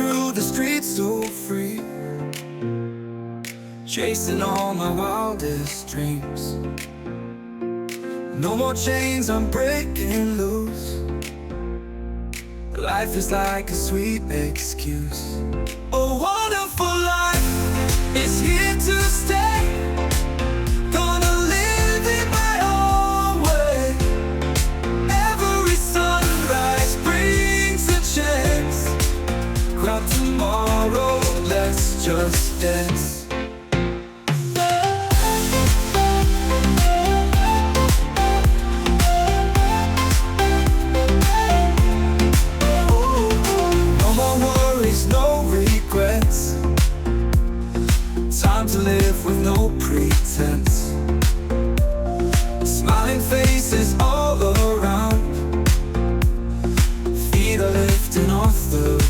through the streets so free, chasing all my wildest dreams. No more chains, I'm breaking loose. Life is like a sweet excuse. A wonderful life is here to stay. Gonna live it my own way. Every sunrise brings a chance. Grab tomorrow, let's just dance. Time to live with no pretense. Smiling faces all around. Feet are lifting off the